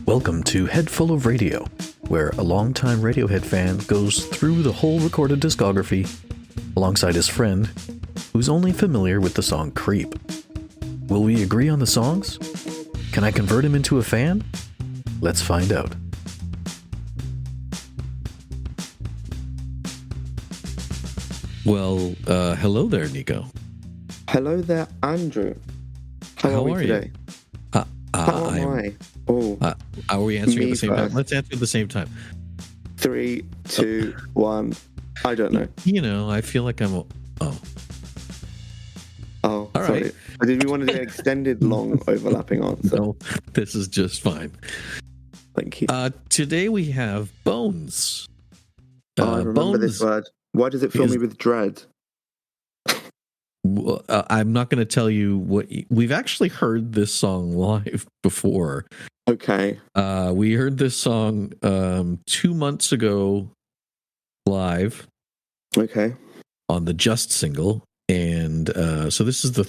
Welcome to Head Full of Radio, where a longtime Radiohead fan goes through the whole recorded discography alongside his friend, who's only familiar with the song Creep. Will we agree on the songs? Can I convert him into a fan? Let's find out. Well, hello there, Nico. Hello there, Andrew. How are we today? How am I? Oh, are we answering at the same time? Let's answer at the same time. 3, 2, 1. I don't know. You know, I feel like I'm. Oh, all sorry. right. Did we want to do extended, long, overlapping answer? No, this is just fine. Thank you. Today we have Bones. I remember this word. Why does it fill me with dread? I'm not going to tell you what we've actually heard this song live before. Okay. We heard this song 2 months ago live. Okay. On the Just single, and so this is the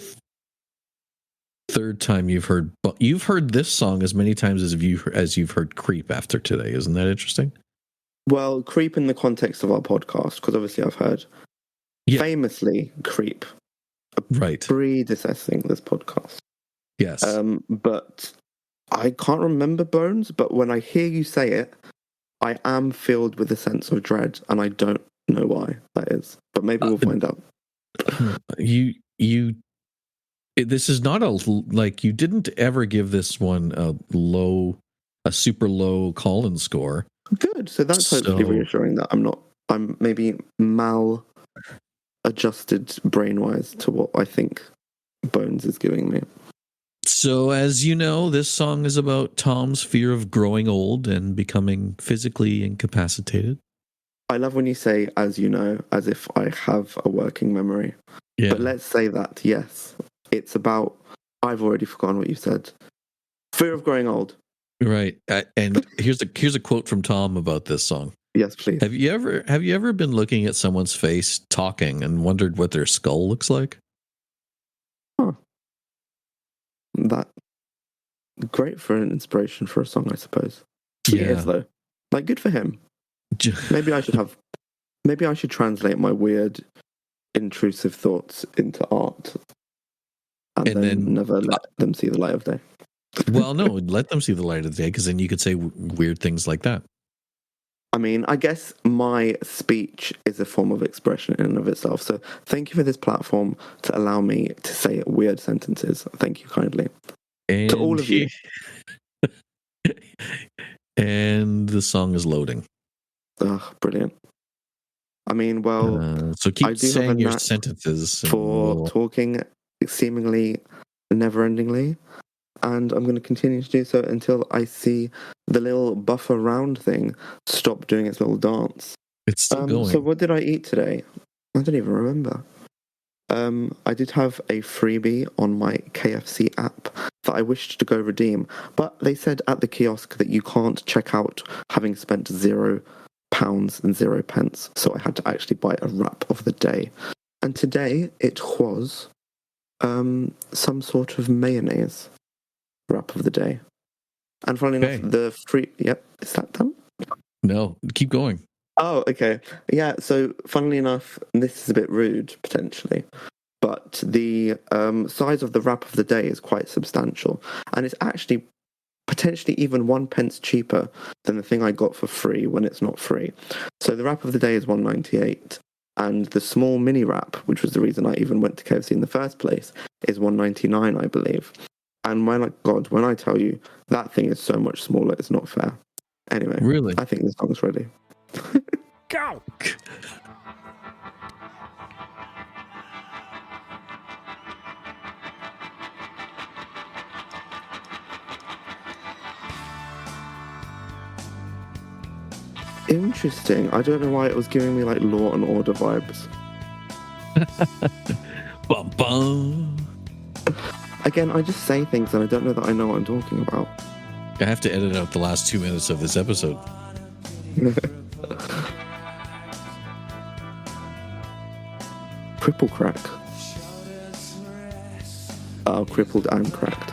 third time you've heard this song as many times as you've heard Creep after today. Isn't that interesting? Well, Creep in the context of our podcast, because obviously I've heard famously Creep. Right. Predecessing this podcast. Yes. But I can't remember Bones, but when I hear you say it, I am filled with a sense of dread, and I don't know why that is. But maybe we'll find out. This is not you didn't ever give this one a super low Collins score. Good. So that's hopefully reassuring that I'm maybe adjusted brain-wise to what I think Bones is giving me. So, as you know, this song is about Tom's fear of growing old and becoming physically incapacitated. I love when you say, as you know, as if I have a working memory. Yeah. But let's say that, yes. It's about, I've already forgotten what you said. Fear of growing old. Right. And here's a quote from Tom about this song. Yes, please. Have you ever been looking at someone's face talking and wondered what their skull looks like? Huh. That great for an inspiration for a song, I suppose. Yeah. It is, though. Like, good for him. Maybe I should translate my weird, intrusive thoughts into art, and then never let them see the light of day. Well, no, let them see the light of the day, because then you could say weird things like that. I mean, I guess my speech is a form of expression in and of itself. So thank you for this platform to allow me to say weird sentences. Thank you kindly. And to all of you. And the song is loading. Brilliant. I mean, well, so keep saying your sentences for talking seemingly never-endingly, and I'm going to continue to do so until I see the little buffer round thing stop doing its little dance. It's still going. So what did I eat today? I don't even remember. I did have a freebie on my KFC app that I wished to go redeem, but they said at the kiosk that you can't check out having spent £0 and 0 pence, so I had to actually buy a wrap of the day. And today it was some sort of mayonnaise wrap of the day. And funnily enough, the free... Yep, is that done? No, keep going. Oh, okay. Yeah, so funnily enough, this is a bit rude, potentially, but the size of the wrap of the day is quite substantial. And it's actually potentially even 1 pence cheaper than the thing I got for free when it's not free. So the wrap of the day is £1.98. And the small mini wrap, which was the reason I even went to KFC in the first place, is £1.99, I believe. And my God, when I tell you that thing is so much smaller, it's not fair. Anyway, really, I think this song's ready. Go! Interesting. I don't know why it was giving me like Law and Order vibes. Bum bum. Again, I just say things and I don't know that I know what I'm talking about. I have to edit out the last 2 minutes of this episode. Cripple crack. Crippled and cracked.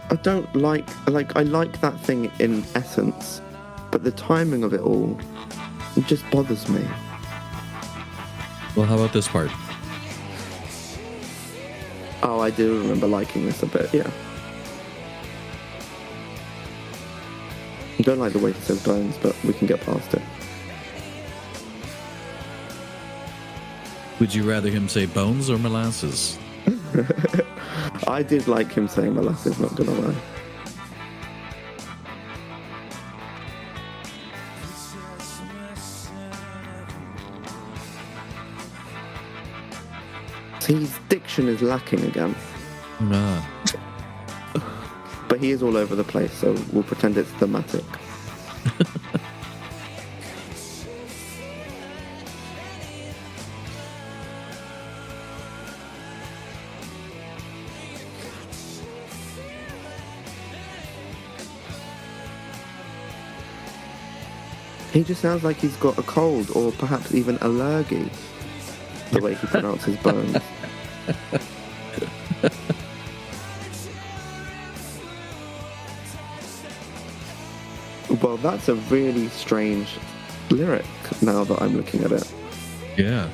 I don't like I like that thing in essence, but the timing of it all, it just bothers me. Well, how about this part? Oh, I do remember liking this a bit, yeah. I don't like the way he says bones, but we can get past it. Would you rather him say bones or molasses? I did like him saying molasses, not gonna lie. See, his diction is lacking again. Nah. But he is all over the place, so we'll pretend it's thematic. He just sounds like he's got a cold or perhaps even a lurgy, the way he pronounces bones. Well, that's a really strange lyric now that I'm looking at it. Yeah.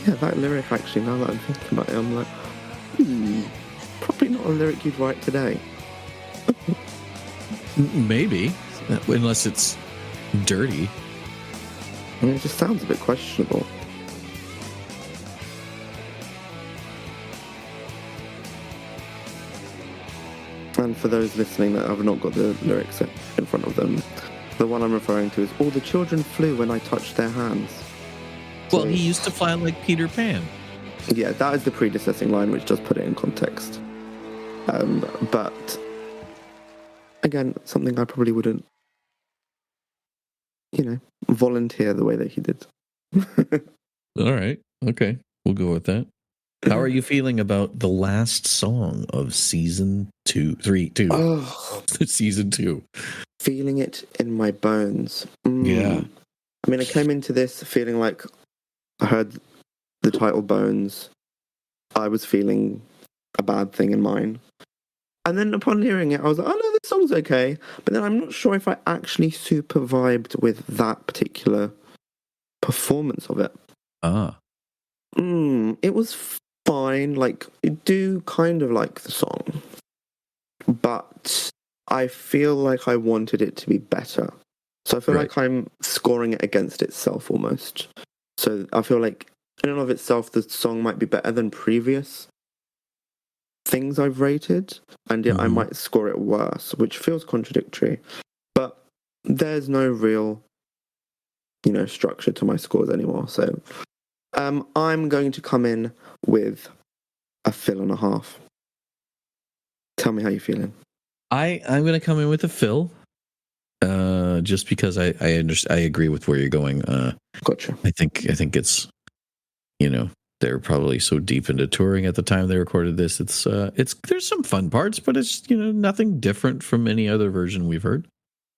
Yeah, that lyric actually, now that I'm thinking about it, I'm like, probably not a lyric you'd write today. Maybe, unless it's dirty. I mean, it just sounds a bit questionable. And for those listening that have not got the lyrics in front of them, the one I'm referring to is, all the children flew when I touched their hands. Well, he used to fly like Peter Pan. Yeah, that is the predecessing line, which does put it in context. But again, something I probably wouldn't, volunteer the way that he did. All right. Okay. We'll go with that. How are you feeling about the last song of season 2? Oh, season 2. feeling it in my bones. Yeah. I mean, I came into this feeling like I heard the title Bones. I was feeling a bad thing in mine. And then upon hearing it, I was like, oh no, this song's okay. But then I'm not sure if I actually super vibed with that particular performance of it. Ah. It was fine. Like, I do kind of like the song. But I feel like I wanted it to be better. So I feel like I'm scoring it against itself almost. So I feel like in and of itself, the song might be better than previous things I've rated, and yet I might score it worse, which feels contradictory. But there's no real, structure to my scores anymore. So I'm going to come in with a fill and a half. Tell me how you're feeling. I'm going to come in with a fill. Just because I agree with where you're going. Gotcha. I think it's, they're probably so deep into touring at the time they recorded this. It's there's some fun parts, but it's nothing different from any other version we've heard.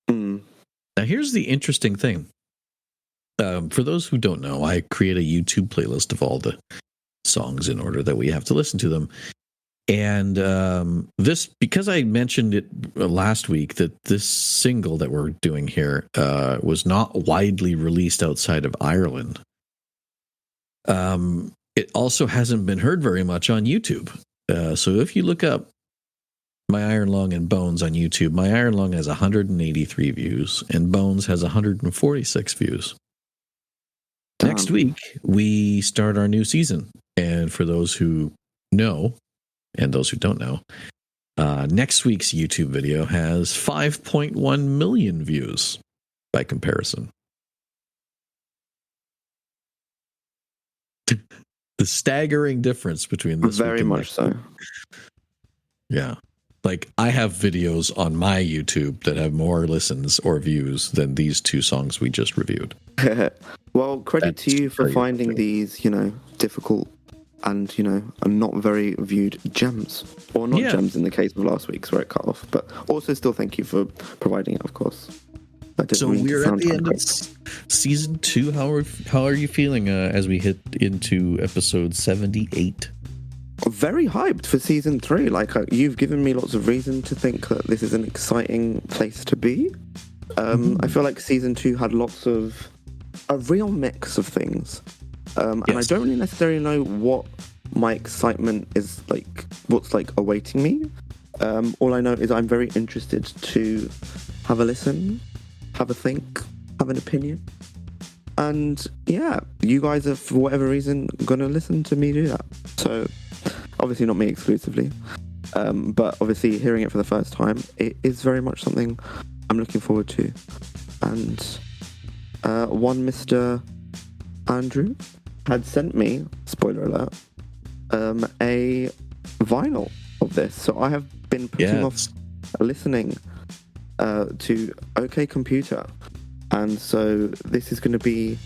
Now here's the interesting thing. For those who don't know, I create a YouTube playlist of all the songs in order that we have to listen to them. And this, because I mentioned it last week, that this single that we're doing here was not widely released outside of Ireland. It also hasn't been heard very much on YouTube. So if you look up My Iron Lung and Bones on YouTube, My Iron Lung has 183 views and Bones has 146 views. Damn. Next week, we start our new season. And for those who know, and those who don't know, next week's YouTube video has 5.1 million views by comparison. The staggering difference between this very week much so. Yeah. Like, I have videos on my YouTube that have more listens or views than these two songs we just reviewed. Well, credit to you for finding these, difficult and are not very viewed gems, or not gems in the case of last week's where it cut off. But also, still thank you for providing it, of course. So we're at the end of season 2. How are you feeling as we hit into episode 78? Very hyped for season 3. Like, you've given me lots of reason to think that this is an exciting place to be. I feel like season 2 had lots of a real mix of things, and I don't really necessarily know what my excitement is like, what's like awaiting me. All I know is I'm very interested to have a listen, have a think, have an opinion. And yeah, you guys are, for whatever reason, gonna listen to me do that. So obviously not me exclusively, but obviously hearing it for the first time, it is very much something I'm looking forward to. And one Mr. Andrew had sent me, spoiler alert, a vinyl of this. So I have been putting off listening to OK Computer, and so this is going to be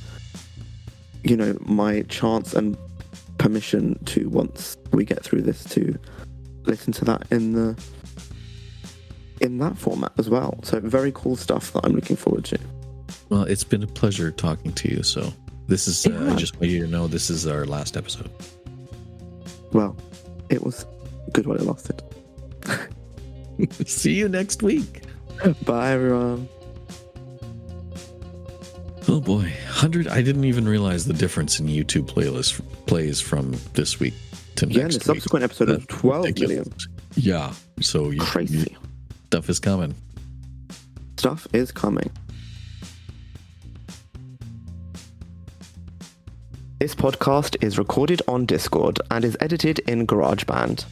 my chance and permission to, once we get through this, to listen to that in that format as well. So very cool stuff that I'm looking forward to. Well, it's been a pleasure talking to you. So this is I just want you to know this is our last episode. Well, it was good while it lasted. See you next week. Bye, everyone. Oh boy, 100. I didn't even realize the difference in YouTube playlist plays from this week to next week. Yeah, the subsequent episode of 12 million. Yeah, so crazy. Stuff is coming. Stuff is coming. This podcast is recorded on Discord and is edited in GarageBand.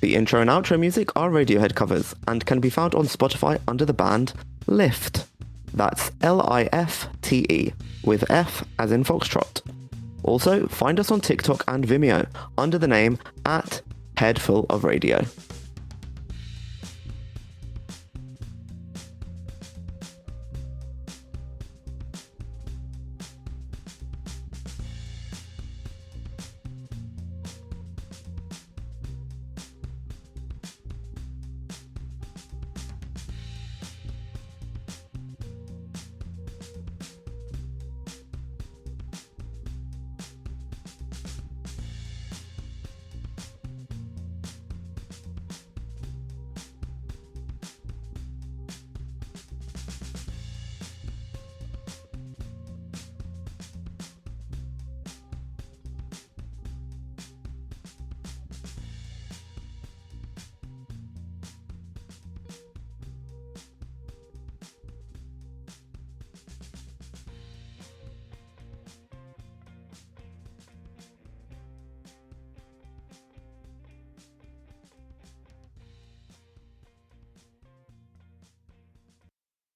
The intro and outro music are Radiohead covers and can be found on Spotify under the band Lift. That's Lifte, with F as in Foxtrot. Also, find us on TikTok and Vimeo under the name @Headful of Radio.